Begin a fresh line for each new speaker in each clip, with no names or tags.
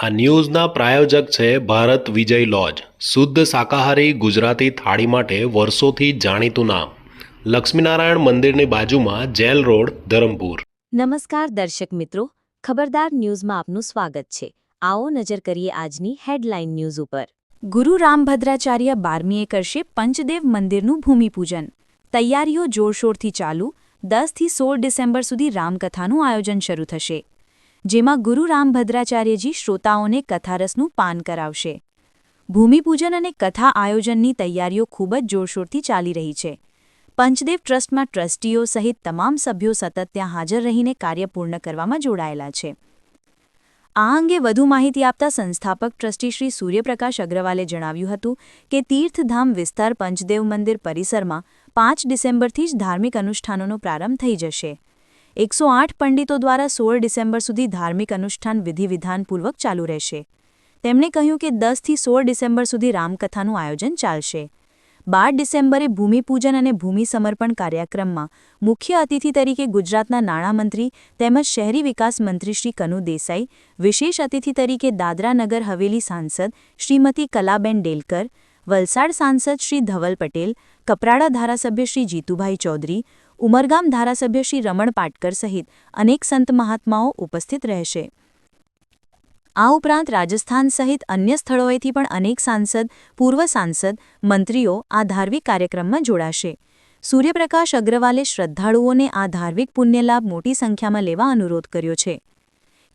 આ ન્યૂઝના પ્રાયોજક છે ભારત વિજય લોજ, શુદ્ધ શાકાહારી ગુજરાતી થાળી માટે વર્ષોથી જાણીતું નામ, લક્ષ્મીનારાયણ મંદિરની બાજુમાં જેલ રોડ, ધરમપુર।
નમસ્કાર દર્શક મિત્રો, ખબરદાર ન્યૂઝમાં આપનું સ્વાગત છે। આવો નજર કરીએ આજની હેડલાઇન ન્યૂઝ ઉપર।
ગુરુ રામભદ્રાચાર્ય 12મીએ કરશે પંચદેવ મંદિરનું ભૂમિપૂજન। તૈયારીઓ જોરશોરથી ચાલુ। 10 થી 16 ડિસેમ્બર સુધી રામકથાનું આયોજન શરૂ થશે, જેમાં ગુરુ રામભદ્રાચાર્યજી શ્રોતાઓને કથારસનું પાન કરાવશે। ભૂમિપૂજન અને કથા આયોજનની તૈયારીઓ ખૂબ જ જોરશોરથી ચાલી રહી છે। પંચદેવ ટ્રસ્ટમાં ટ્રસ્ટીઓ સહિત તમામ સભ્યો સતત ત્યાં હાજર રહીને કાર્ય પૂર્ણ કરવામાં જોડાયેલા છે। આ અંગે વધુ માહિતી આપતા સંસ્થાપક ટ્રસ્ટી શ્રી સૂર્યપ્રકાશ અગ્રવાલે જણાવ્યું હતું કે તીર્થધામ વિસ્તાર પંચદેવ મંદિર પરિસરમાં 5 ડિસેમ્બરથી જ ધાર્મિક અનુષ્ઠાનોનો પ્રારંભ થઈ જશે। 108 પંડિતો દ્વારા 16 ડિસેમ્બર સુધી ધાર્મિક અનુષ્ઠાન વિધિવિધાનપૂર્વક ચાલુ રહેશે। તેમણે કહ્યું કે 10 થી 16 ડિસેમ્બર સુધી રામકથાનું આયોજન ચાલશે। 12 ડિસેમ્બરે ભૂમિપૂજન અને ભૂમિ સમર્પણ કાર્યક્રમમાં મુખ્ય અતિથિ તરીકે ગુજરાતના નાણામંત્રી તેમજ શહેરી વિકાસ મંત્રી શ્રી કનુ દેસાઈ, વિશેષ અતિથિ તરીકે દાદરા નગર હવેલી સાંસદ શ્રીમતી કલાબેન ડેલકર, વલસાડ સાંસદ શ્રી ધવલ પટેલ, કપરાડા ધારાસભ્ય શ્રી જીતુભાઈ ચૌધરી, ઉમરગામ ધારાસભ્ય શ્રી રમણ પાટકર સહિત અનેક સંત મહાત્માઓ ઉપસ્થિત રહેશે। આ ઉપરાંત રાજસ્થાન સહિત અન્ય સ્થળોએથી પણ અનેક સાંસદ, પૂર્વ સાંસદ, મંત્રીઓ આ ધાર્મિક કાર્યક્રમમાં જોડાશે। સૂર્યપ્રકાશ અગ્રવાલે શ્રદ્ધાળુઓને આ ધાર્મિક પુણ્યલાભ મોટી સંખ્યામાં લેવા અનુરોધ કર્યો છે।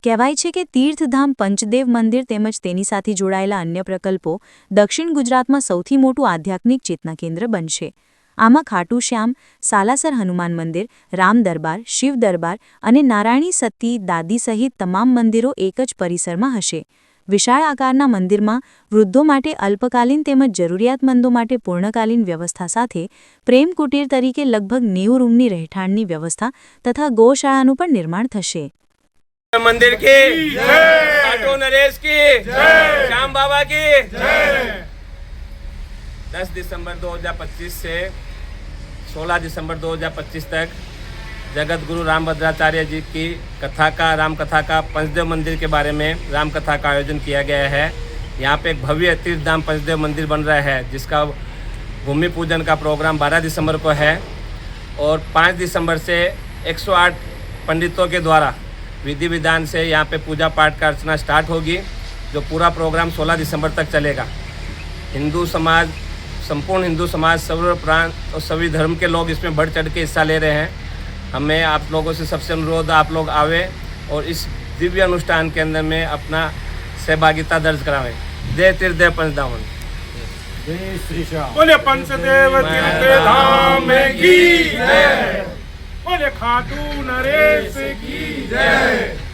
કહેવાય છે કે તીર્થધામ પંચદેવ મંદિર તેમજ તેની સાથે જોડાયેલા અન્ય પ્રકલ્પો દક્ષિણ ગુજરાતમાં સૌથી મોટું આધ્યાત્મિક ચેતના કેન્દ્ર બનશે। આમાં ખાટુ શ્યામ, સાલાસર હનુમાન મંદિર, રામ દરબાર, શિવ દરબાર અને નારાયણી સતી દાદી સહિત તમામ મંદિરો એક જ પરિસરમાં હશે। વિશાળ આકારના મંદિરમાં વૃદ્ધો માટે અલ્પકાલીન તેમજ જરૂરિયાતમંદો માટે પૂર્ણકાલીન વ્યવસ્થા સાથે પ્રેમ કુટીર તરીકે લગભગ 90 રૂમની રહેઠાણની વ્યવસ્થા તથા ગૌશાળાનું પણ નિર્માણ થશે।
मंदिर की जय, खाटू नरेश की जय, श्याम बाबा की जय। 10 दिसंबर 2025 से 16 दिसंबर 2025 तक जगत गुरु रामभद्राचार्य जी की कथा का, राम कथा का पंचदेव मंदिर के बारे में राम कथा का आयोजन किया गया है। यहाँ पे एक भव्य तीर्थधाम पंचदेव मंदिर बन रहा है, जिसका भूमि पूजन का प्रोग्राम 12 दिसंबर को है और 5 दिसंबर से 108 पंडितों के द्वारा विधि विधान से यहाँ पे पूजा पाठ का अर्चना स्टार्ट होगी, जो पूरा प्रोग्राम 16 दिसंबर तक चलेगा। हिंदू समाज, संपूर्ण हिंदू समाज, सर्व प्रांत और सभी धर्म के लोग इसमें बढ़ चढ़ के हिस्सा ले रहे हैं। हमें आप लोगों से सबसे अनुरोध, आप लोग आवे और इस दिव्य अनुष्ठान के अंदर में अपना सहभागिता दर्ज करावें। जय तीर्थदेव पंचधाम,
जय श्री श्याम।
बोले पंचदेव तीर्थधाम की जय, बोले खाटू नरेश की जय।